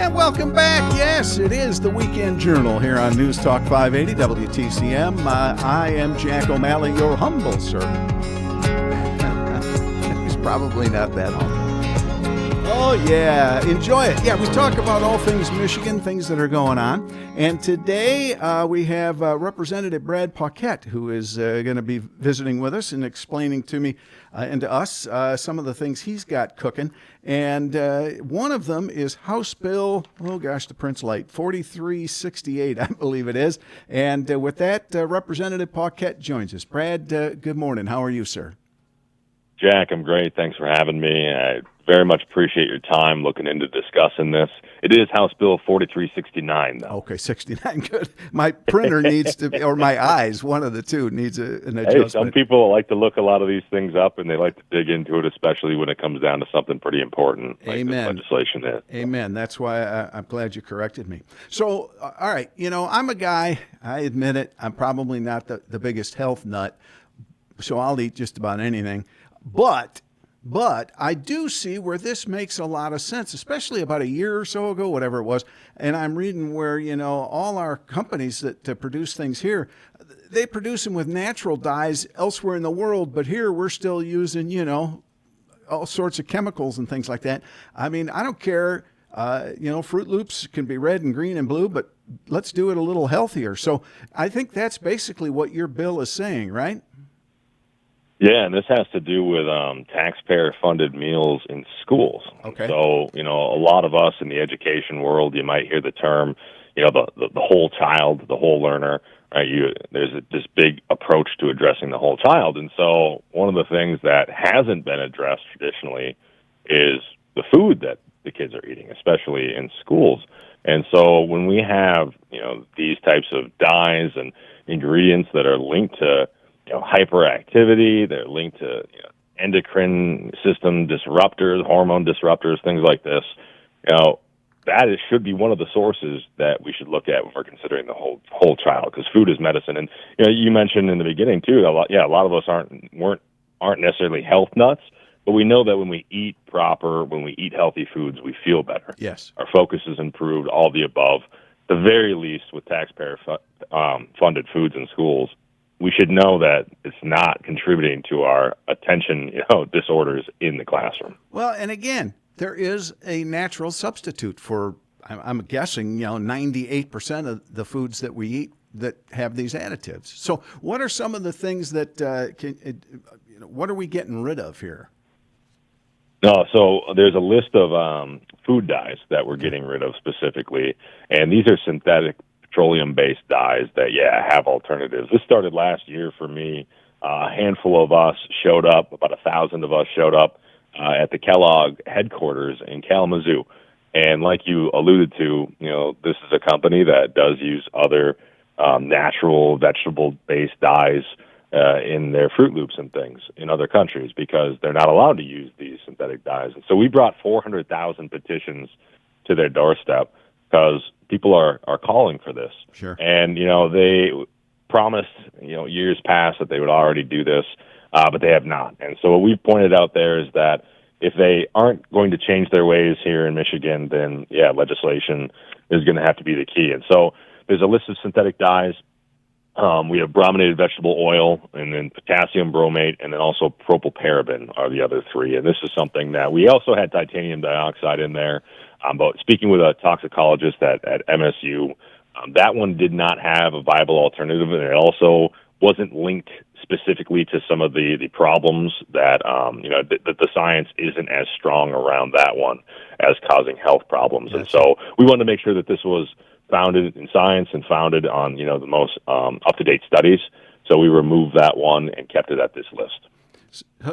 And welcome back. Yes, it is the Weekend Journal here on News Talk 580 WTCM. I am Jack O'Malley, your humble servant. He's probably not that humble. Oh, yeah. Enjoy it. Yeah, we talk about all things Michigan, things that are going on. And today we have Representative Brad Paquette, who is going to be visiting with us and explaining to me and to us some of the things he's got cooking. And one of them is House Bill, oh gosh, the print's late, 4368, I believe it is. And with that, Representative Paquette joins us. Brad, good morning. How are you, sir? Jack, I'm great. Thanks for having me. I very much appreciate your time looking into discussing this. It is House Bill 4369, though. Okay, 69, good. My printer needs to be, or my eyes, one of the two needs an adjustment. Hey, some people like to look a lot of these things up, and they like to dig into it, especially when it comes down to something pretty important like Amen. this legislation is. Amen. That's why I'm glad you corrected me. So, all right, I'm a guy, I admit it, I'm probably not the biggest health nut, so I'll eat just about anything. But I do see where this makes a lot of sense, especially about a year or so ago, whatever it was. And I'm reading where, all our companies that produce things here, they produce them with natural dyes elsewhere in the world. But here we're still using, all sorts of chemicals and things like that. I mean, I don't care. Fruit Loops can be red and green and blue, but let's do it a little healthier. So I think that's basically what your bill is saying, right? Yeah, and this has to do with taxpayer-funded meals in schools. Okay. So, a lot of us in the education world, you might hear the term, the whole child, the whole learner. Right? There's this big approach to addressing the whole child. And so one of the things that hasn't been addressed traditionally is the food that the kids are eating, especially in schools. And so when we have, these types of dyes and ingredients that are linked to hyperactivity, they're linked to endocrine system disruptors, hormone disruptors, things like this. Should be one of the sources that we should look at when we're considering the whole child, because food is medicine. And you mentioned in the beginning too, a lot of us aren't necessarily health nuts, but we know that when we eat proper, when we eat healthy foods, we feel better. Yes, our focus is improved. All the above. The very least, with taxpayer funded foods in schools, we should know that it's not contributing to our attention, disorders in the classroom. Well, and again, there is a natural substitute for, I'm guessing, 98% of the foods that we eat that have these additives. So what are some of the things that, what are we getting rid of here? No, so there's a list of food dyes that we're getting rid of specifically, and these are synthetic petroleum-based dyes that, have alternatives. This started last year for me. A handful of us showed up, about 1,000 of us showed up at the Kellogg headquarters in Kalamazoo. And like you alluded to, this is a company that does use other natural vegetable-based dyes in their Fruit Loops and things in other countries because they're not allowed to use these synthetic dyes. And so we brought 400,000 petitions to their doorstep because people are calling for this. Sure. And, they promised, years past that they would already do this, but they have not. And so what we've pointed out there is that if they aren't going to change their ways here in Michigan, then, legislation is going to have to be the key. And so there's a list of synthetic dyes. We have brominated vegetable oil, and then potassium bromate, and then also propylparaben are the other three. And this is something that we also had titanium dioxide in there. But speaking with a toxicologist at MSU, that one did not have a viable alternative, and it also wasn't linked specifically to some of the problems that, that the science isn't as strong around that one as causing health problems. Yes. And so we wanted to make sure that this was founded in science and founded on, the most up-to-date studies. So we removed that one and kept it at this list.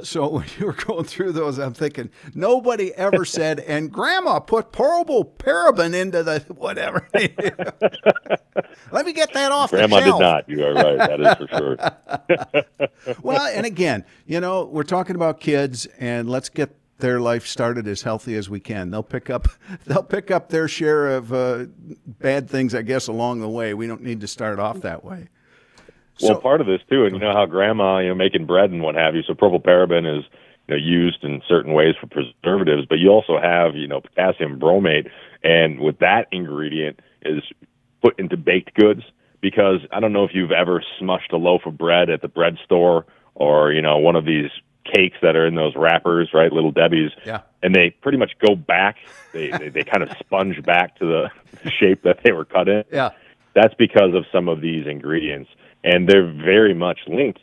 So when you were going through those, I'm thinking, nobody ever said, and Grandma put propylparaben into the whatever. Let me get that off Grandma the shelf. Grandma did not. You are right. That is for sure. Well, and again, we're talking about kids, and let's get their life started as healthy as we can. They'll pick up their share of bad things, I guess, along the way. We don't need to start off that way. Well, part of this too, and how Grandma, making bread and what have you. So propylparaben is, used in certain ways for preservatives, but you also have, potassium bromate, and with that ingredient is put into baked goods. Because I don't know if you've ever smushed a loaf of bread at the bread store, or one of these cakes that are in those wrappers, right, Little Debbie's, Yeah. and they pretty much go back. They kind of sponge back to the shape that they were cut in. Yeah. That's because of some of these ingredients, and they're very much linked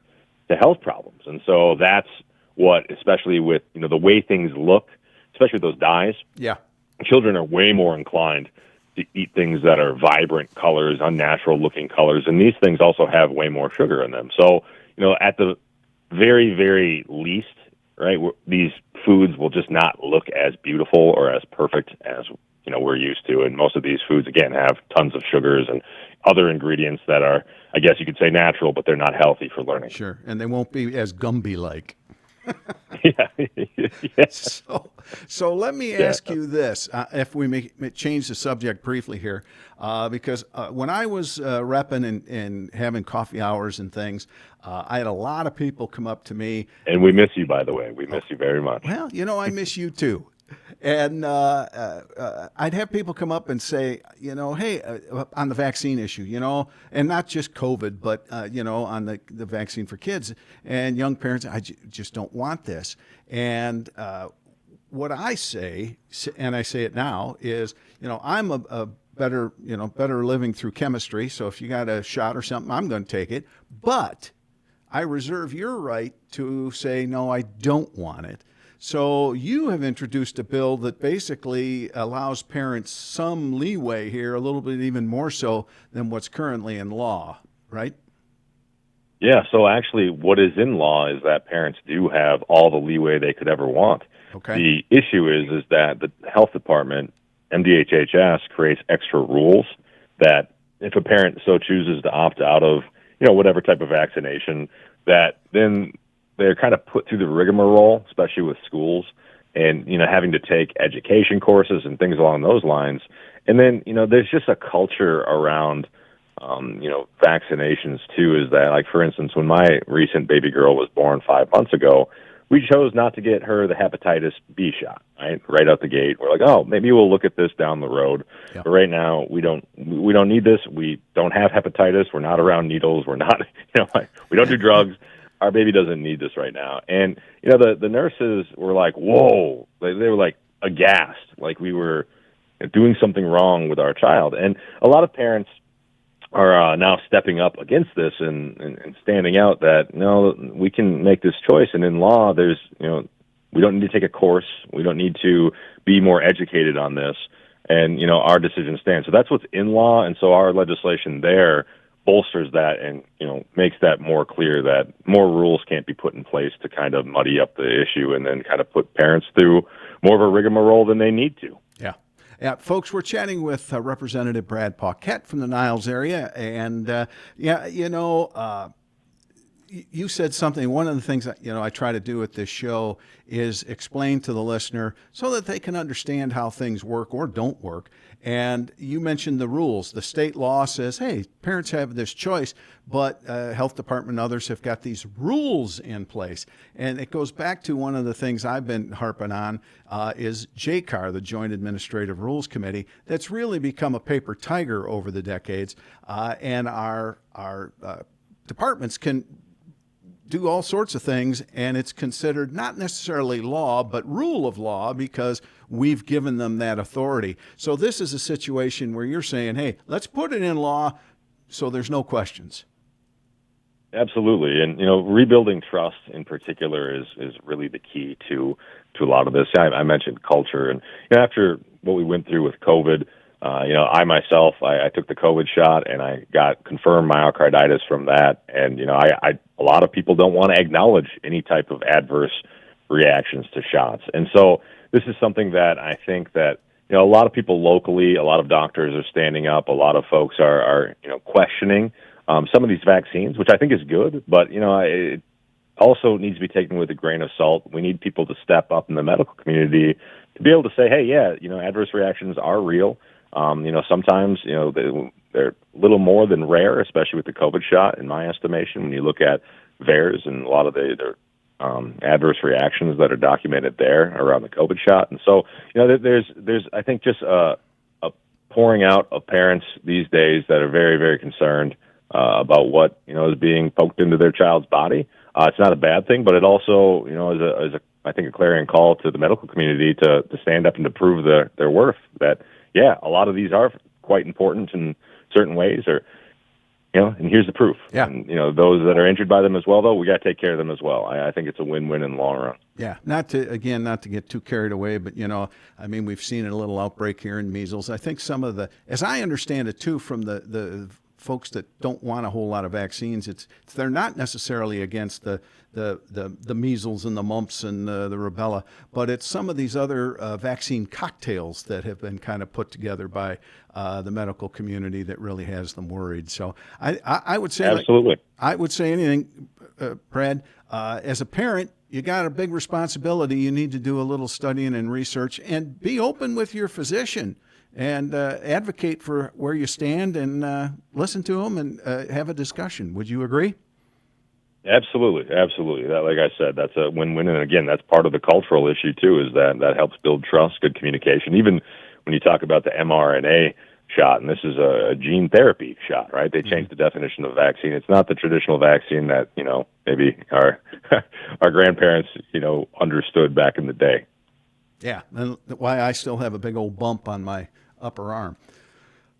to health problems. And so that's what, especially with the way things look, especially with those dyes. Yeah. Children are way more inclined to eat things that are vibrant colors, unnatural looking colors, and these things also have way more sugar in them. So, at the very, very least, right, these foods will just not look as beautiful or as perfect as, we're used to. And most of these foods, again, have tons of sugars and other ingredients that are, I guess you could say, natural, but they're not healthy for learning. Sure. And they won't be as Gumby-like. Yeah. So let me ask you this, if we may change the subject briefly here, because when I was repping and having coffee hours and things, I had a lot of people come up to me. And we miss you, by the way. We miss you very much. Well, I miss you too. And I'd have people come up and say, hey, on the vaccine issue, and not just COVID, but, on the vaccine for kids and young parents, I just don't want this. And what I say, and I say it now, is, I'm a better living through chemistry. So if you got a shot or something, I'm going to take it. But I reserve your right to say, no, I don't want it. So you have introduced a bill that basically allows parents some leeway here, a little bit even more so than what's currently in law, right? Yeah, so actually what is in law is that parents do have all the leeway they could ever want. Okay. The issue is that the health department, MDHHS, creates extra rules that if a parent so chooses to opt out of, whatever type of vaccination, that then they're kind of put through the rigmarole, especially with schools, and, having to take education courses and things along those lines. And then, there's just a culture around, vaccinations too, is that, like, for instance, when my recent baby girl was born 5 months ago, we chose not to get her the hepatitis B shot, right out the gate. We're like, oh, maybe we'll look at this down the road. Yeah. But right now, we don't need this. We don't have hepatitis. We're not around needles. We're not, we don't do drugs. Our baby doesn't need this right now. And, the nurses were like, whoa, they were like aghast, like we were doing something wrong with our child. And a lot of parents are now stepping up against this and standing out that, no, we can make this choice. And in law, there's, we don't need to take a course. We don't need to be more educated on this. And, our decision stands. So that's what's in law. And so our legislation there bolsters that and, makes that more clear that more rules can't be put in place to kind of muddy up the issue and then kind of put parents through more of a rigmarole than they need to. Yeah. Yeah, folks, we're chatting with Representative Brad Paquette from the Niles area. And, you said something. One of the things that, I try to do at this show is explain to the listener so that they can understand how things work or don't work. And you mentioned the rules. The state law says, hey, parents have this choice, but health department and others have got these rules in place. And it goes back to one of the things I've been harping on is JCAR, the Joint Administrative Rules Committee, that's really become a paper tiger over the decades. And our departments can do all sorts of things, and it's considered not necessarily law, but rule of law because we've given them that authority. So this is a situation where you're saying, hey, let's put it in law so there's no questions. Absolutely. And, rebuilding trust in particular is really the key to a lot of this. I mentioned culture. And after what we went through with COVID, I myself, I took the COVID shot and I got confirmed myocarditis from that. And, a lot of people don't want to acknowledge any type of adverse reactions to shots. And so this is something that I think that, a lot of people locally, a lot of doctors are standing up. A lot of folks are questioning some of these vaccines, which I think is good. But, it also needs to be taken with a grain of salt. We need people to step up in the medical community to be able to say, hey, yeah, adverse reactions are real. Sometimes, they're a little more than rare, especially with the COVID shot, in my estimation, when you look at VAERS and a lot of their adverse reactions that are documented there around the COVID shot. And so, there's I think just a pouring out of parents these days that are very, very concerned about what is being poked into their child's body. It's not a bad thing, but it also is a I think a clarion call to the medical community to stand up and to prove their worth. That a lot of these are quite important in certain ways, or and here's the proof. Yeah. And those that are injured by them as well, though, we got to take care of them as well. I think it's a win-win in the long run. Yeah, not to get too carried away, but we've seen a little outbreak here in measles. I think some of the, as I understand it too, from the folks that don't want a whole lot of vaccines, they're not necessarily against the measles and the mumps and the rubella, but it's some of these other vaccine cocktails that have been kind of put together by the medical community that really has them worried. So I would say, absolutely, I would say anything, Brad, as a parent, you got a big responsibility. You need to do a little studying and research and be open with your physician and advocate for where you stand and listen to them and have a discussion. Would you agree? Absolutely. That, like I said, that's a win-win. And again, that's part of the cultural issue too, is that helps build trust, good communication. Even when you talk about the mRNA shot, and this is a gene therapy shot, right? They changed the definition of vaccine. It's not the traditional vaccine that, maybe our our grandparents, understood back in the day. Yeah, and why I still have a big old bump on my upper arm.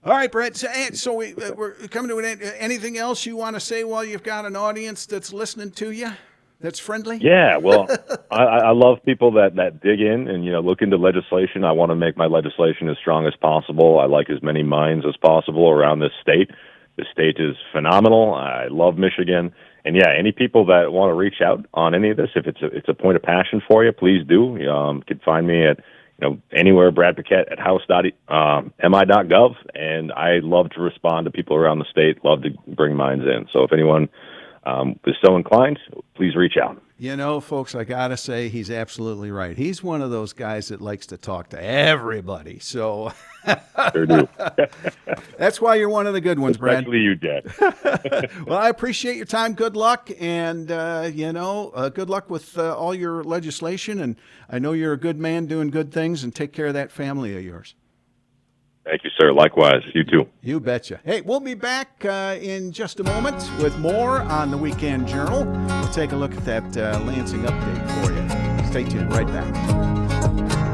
All right, Brett. So we're coming to an end. Anything else you want to say while you've got an audience that's listening to you, that's friendly? Yeah, well, I love people that dig in and look into legislation. I want to make my legislation as strong as possible. I like as many minds as possible around this state. The state is phenomenal. I love Michigan. And any people that want to reach out on any of this, if it's a point of passion for you, please do. You can find me at anywhere, Brad Paquette at house.mi.gov, and I love to respond to people around the state. Love to bring minds in. So if anyone is so inclined, please reach out. Folks, I got to say, he's absolutely right. He's one of those guys that likes to talk to everybody. So Sure do. That's why you're one of the good ones, Brad. Especially you, Dad. Well, I appreciate your time. Good luck. And, good luck with all your legislation. And I know you're a good man doing good things, and take care of that family of yours. Thank you, sir. Likewise. You too. You betcha. Hey, we'll be back in just a moment with more on the Weekend Journal. We'll take a look at that Lansing update for you. Stay tuned. Right back.